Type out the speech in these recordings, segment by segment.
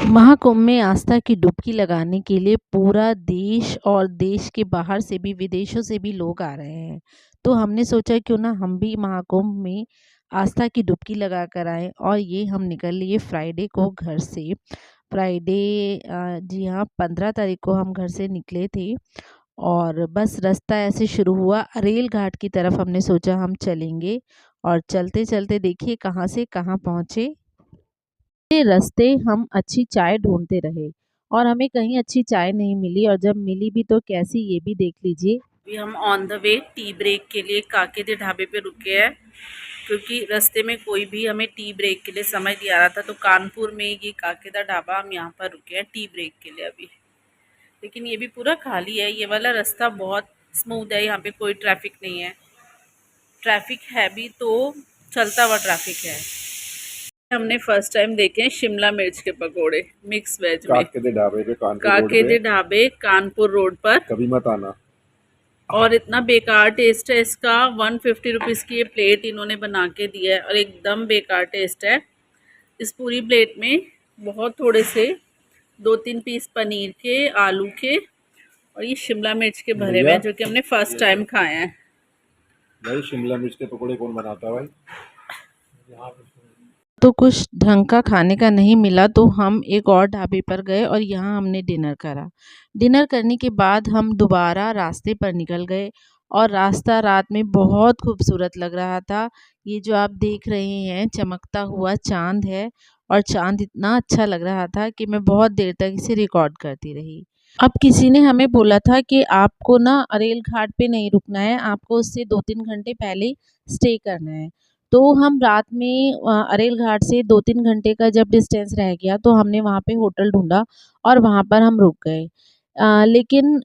महाकुंभ में आस्था की डुबकी लगाने के लिए पूरा देश और देश के बाहर से भी विदेशों से भी लोग आ रहे हैं। तो हमने सोचा क्यों ना हम भी महाकुंभ में आस्था की डुबकी लगा कर आएँ और ये हम निकल लिए फ्राइडे को घर से। फ्राइडे जी हाँ 15 तारीख को हम घर से निकले थे और बस रास्ता ऐसे शुरू हुआ रेल घाट की तरफ हमने सोचा हम चलेंगे और चलते-चलते देखिए कहाँ से कहाँ पहुँचे। पूरे रास्ते हम अच्छी चाय ढूंढते रहे और हमें कहीं अच्छी चाय नहीं मिली और जब मिली भी तो कैसी ये भी देख लीजिए। अभी हम on the way tea break के लिए काके दे ढाबे पे रुके हैं क्योंकि रास्ते में कोई भी हमें टी ब्रेक के लिए समझ नहीं आ रहा था, तो कानपुर में ये काके दा ढाबा हम यहाँ पर रुके हैं टी ब्रेक के लिए अभी। लेकिन ये भी पूरा खाली है, ये वाला रास्ता बहुत स्मूथ है, यहाँ पे कोई ट्रैफिक नहीं है। ट्रैफिक है भी तो चलता हुआ ट्रैफिक है। हमने फर्स्ट टाइम देखे हैं शिमला मिर्च के पकोड़े मिक्स वेज में काके दे ढाबे पे काके दे ढाबे कानपुर रोड पर। कभी मत आना। और इतना बेकार टेस्ट है इसका, 150 रुपीज़ की ये प्लेट इन्होंने बना के दिया है और एकदम बेकार टेस्ट है। इस पूरी प्लेट में बहुत थोड़े से 2-3 पीस पनीर के, आलू के और ये शिमला मिर्च के भरे हुए हैं जो कि हमने फर्स्ट टाइम खाए हैं। भाई शिमला मिर्च के पकोड़े कौन बनाता है भाई? तो कुछ ढंग का खाने का नहीं मिला तो हम एक और ढाबे पर गए और यहाँ हमने डिनर करा। डिनर करने के बाद हम दोबारा रास्ते पर निकल गए और रास्ता रात में बहुत खूबसूरत लग रहा था। ये जो आप देख रहे हैं चमकता हुआ चाँद है और चाँद इतना अच्छा लग रहा था कि मैं बहुत देर तक इसे रिकॉर्ड करती रही। अब किसी ने हमें बोला था कि आपको ना अरेल घाट पे नहीं रुकना है, आपको उससे 2-3 घंटे पहले स्टे करना है। तो हम रात में अरेल घाट से 2-3 घंटे का जब डिस्टेंस रह गया तो हमने वहाँ पे होटल ढूँढा और वहाँ पर हम रुक गए। लेकिन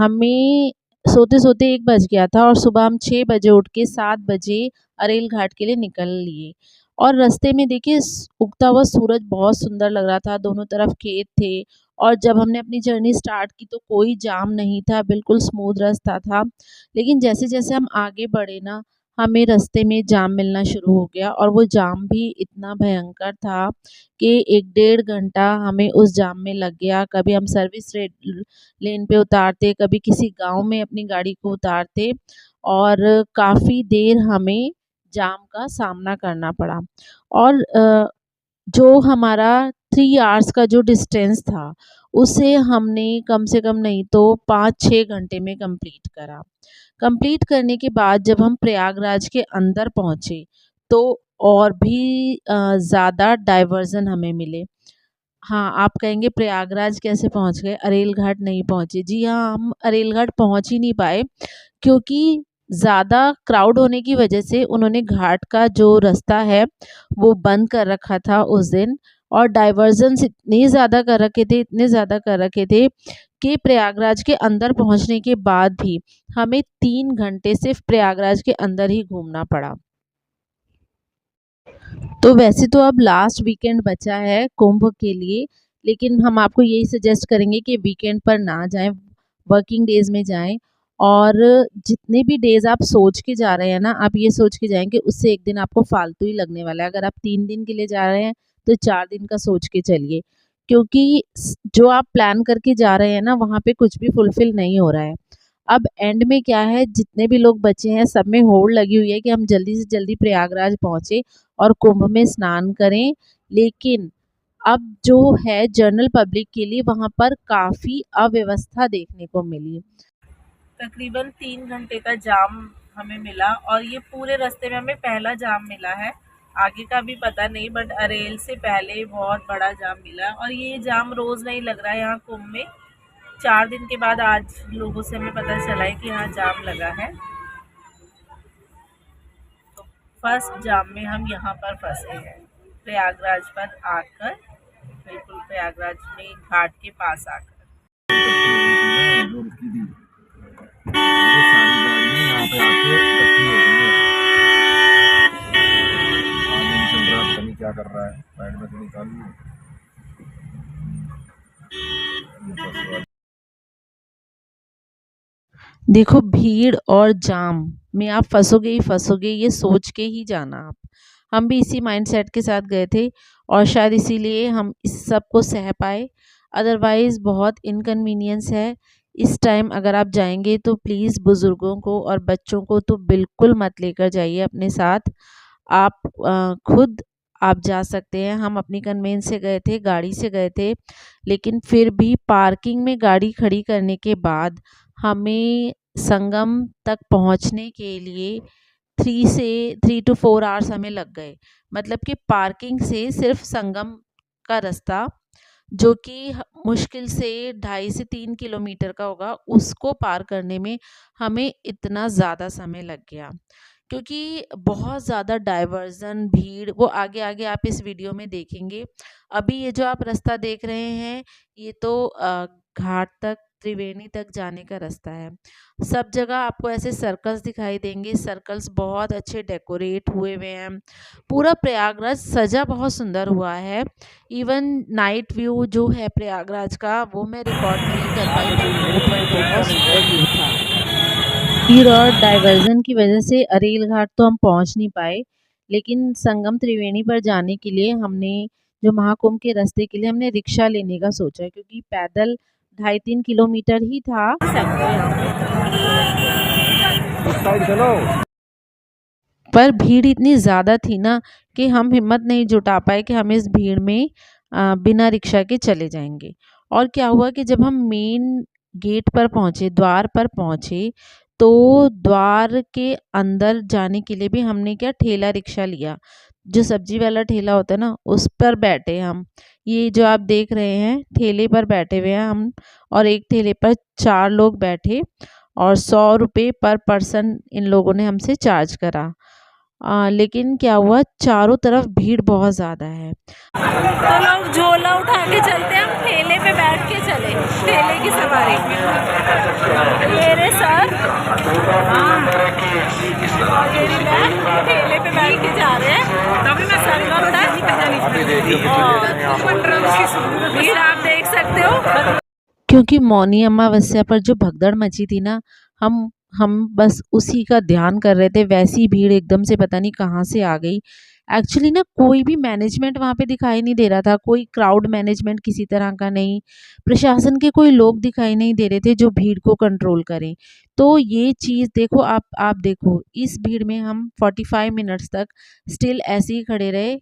हमें सोते-सोते 1 बज गया था और सुबह हम 6 बजे उठ के 7 बजे अरेल घाट के लिए निकल लिए। और रास्ते में देखिए उगता हुआ सूरज बहुत सुंदर लग रहा था, दोनों तरफ खेत थे और जब हमने अपनी जर्नी स्टार्ट की तो कोई जाम नहीं था, बिल्कुल स्मूथ रास्ता था। लेकिन जैसे-जैसे हम आगे बढ़े ना हमें रास्ते में जाम मिलना शुरू हो गया और वो जाम भी इतना भयंकर था कि 1 डेढ़ घंटा हमें उस जाम में लग गया। कभी हम सर्विस लेन पे उतारते, कभी किसी गाँव में अपनी गाड़ी को उतारते और काफ़ी देर हमें जाम का सामना करना पड़ा। और जो हमारा 3 आवर्स का जो डिस्टेंस था, उसे हमने कम से कम नहीं तो 5-6 घंटे में कंप्लीट करा। कंप्लीट करने के बाद जब हम प्रयागराज के अंदर पहुँचे, तो और भी ज़्यादा डायवर्ज़न हमें मिले। हाँ, आप कहेंगे प्रयागराज कैसे पहुँच गए, अरेल घाट नहीं पहुँचे? जी हाँ, हम अरेल घाट पहुँच ही नहीं पाए क्योंकि ज़्यादा क्राउड होने की वजह से उन्होंने घाट का जो रास्ता है, वो बंद कर रखा था उस दिन और डायवर्जन्स इतने ज़्यादा कर रखे थे, इतने ज़्यादा कर रखे थे कि प्रयागराज के अंदर पहुँचने के बाद भी हमें 3 घंटे सिर्फ़ प्रयागराज के अंदर ही घूमना पड़ा। तो वैसे तो अब लास्ट वीकेंड बचा है कुंभ के लिए, लेकिन हम आपको यही सजेस्ट करेंगे कि वीकेंड पर ना जाएँ, वर्किंग डेज़ में जाएँ और जितने भी डेज़ आप सोच के जा रहे हैं ना, आप ये सोच के जाएँ कि उससे 1 दिन आपको फालतू ही लगने वाला है। अगर आप 3 दिन के लिए जा रहे हैं, तो 4 दिन का सोच के चलिए, क्योंकि जो आप प्लान करके जा रहे हैं ना, वहाँ पे कुछ भी फुलफ़िल नहीं हो रहा है। अब एंड में क्या है, जितने भी लोग बचे हैं, सब में होड़ लगी हुई है कि हम जल्दी से जल्दी प्रयागराज पहुँचे और कुंभ में स्नान करें। लेकिन अब जो है जनरल पब्लिक के लिए वहाँ पर काफ़ी अव्यवस्था देखने को मिली। तकरीबन 3 घंटे का जाम हमें मिला और ये पूरे रास्ते में हमें पहला जाम मिला है, आगे का भी पता नहीं, बट अरेल से पहले बहुत बड़ा जाम मिला और ये जाम रोज़ नहीं लग रहा है यहाँ कुंभ में। 4 दिन के बाद आज लोगों से हमें पता चला है कि यहाँ जाम लगा है। तो फर्स्ट जाम में हम यहाँ पर फंसे हैं, प्रयागराज पर आकर, बिल्कुल प्रयागराज में घाट के पास आकर। क्या कर रहा है साइड में से निकाल देखो भीड़ और जाम में आप फँसोगे ही फँसोगे, ये सोच के ही जाना आप। हम भी इसी माइंडसेट के साथ गए थे और शायद इसीलिए हम इस सब को सह पाए। अदरवाइज़ बहुत इनकन्वीनियंस है। इस टाइम अगर आप जाएंगे तो प्लीज़ बुज़ुर्गों को और बच्चों को तो बिल्कुल मत लेकर जाइए अपने साथ। आप खुद आप जा सकते हैं। हम अपनी कन्वेंस से गए थे, गाड़ी से गए थे, लेकिन फिर भी पार्किंग में गाड़ी खड़ी करने के बाद हमें संगम तक पहुंचने के लिए 3 to 4 आवर्स हमें लग गए। मतलब कि पार्किंग से सिर्फ संगम का रास्ता, जो कि मुश्किल से 2.5 से 3 किलोमीटर का होगा, उसको पार करने में हमें इतना ज़्यादा समय लग गया, क्योंकि बहुत ज़्यादा डाइवर्जन, भीड़, वो आगे आगे आप इस वीडियो में देखेंगे। अभी ये जो आप रास्ता देख रहे हैं, ये तो घाट तक, त्रिवेणी तक जाने का रास्ता है। सब जगह आपको ऐसे सर्कल्स दिखाई देंगे। सर्कल्स बहुत अच्छे डेकोरेट हुए हुए हैं। पूरा प्रयागराज सजा बहुत सुंदर हुआ है। इवन नाइट व्यू जो है प्रयागराज का, वो मैं रिकॉर्ड नहीं कर पाई, बट बहुत सुंदर व्यू था। भीड़ और डाइवर्जन की वजह से अरेल घाट तो हम पहुंच नहीं पाए, लेकिन संगम त्रिवेणी पर जाने के लिए हमने, जो महाकुंभ के रास्ते के लिए हमने रिक्शा लेने का सोचा, क्योंकि पैदल 2.5-3 किलोमीटर ही था। पर भीड़ इतनी ज़्यादा थी ना कि हम हिम्मत नहीं जुटा पाए कि हम इस भीड़ में बिना रिक्शा के चले जाएंगे। और क्या हुआ कि जब हम मेन गेट पर पहुँचे, द्वार पर पहुँचे, तो द्वार के अंदर जाने के लिए भी हमने क्या ठेला रिक्शा लिया। जो सब्जी वाला ठेला होता है ना, उस पर बैठे हम। ये जो आप देख रहे हैं, ठेले पर बैठे हुए हैं हम, और एक ठेले पर 4 लोग बैठे, और 100 रुपये पर पर्सन इन लोगों ने हमसे चार्ज करा। लेकिन क्या हुआ, चारों तरफ भीड़ बहुत ज़्यादा है। तो लोग झोला उठा के चलते हैं, हम ठेले पे बैठ के चले, ठेले की सवारी। ये रे सर, ठेले पे बैठ के जा रहे हैं, तभी मैं संगम तक। भीड़ आप देख सकते हो। क्योंकि मौनी अमावस्या पर जो भगदड़ मची थी ना, हम बस उसी का ध्यान कर रहे थे। वैसी भीड़ एकदम से पता नहीं कहाँ से आ गई। एक्चुअली ना कोई भी मैनेजमेंट वहाँ पे दिखाई नहीं दे रहा था, कोई क्राउड मैनेजमेंट किसी तरह का नहीं, प्रशासन के कोई लोग दिखाई नहीं दे रहे थे जो भीड़ को कंट्रोल करें। तो ये चीज़ देखो, आप देखो, इस भीड़ में हम 45 मिनट्स तक स्टिल ऐसे ही खड़े रहे,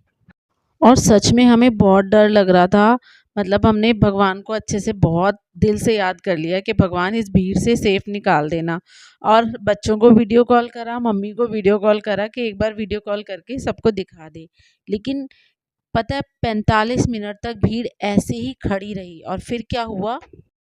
और सच में हमें बहुत डर लग रहा था। मतलब हमने भगवान को अच्छे से बहुत दिल से याद कर लिया कि भगवान इस भीड़ से सेफ निकाल देना। और बच्चों को वीडियो कॉल करा, मम्मी को वीडियो कॉल करा कि एक बार वीडियो कॉल करके सबको दिखा दे। लेकिन पता है 45 मिनट तक भीड़ ऐसे ही खड़ी रही, और फिर क्या हुआ,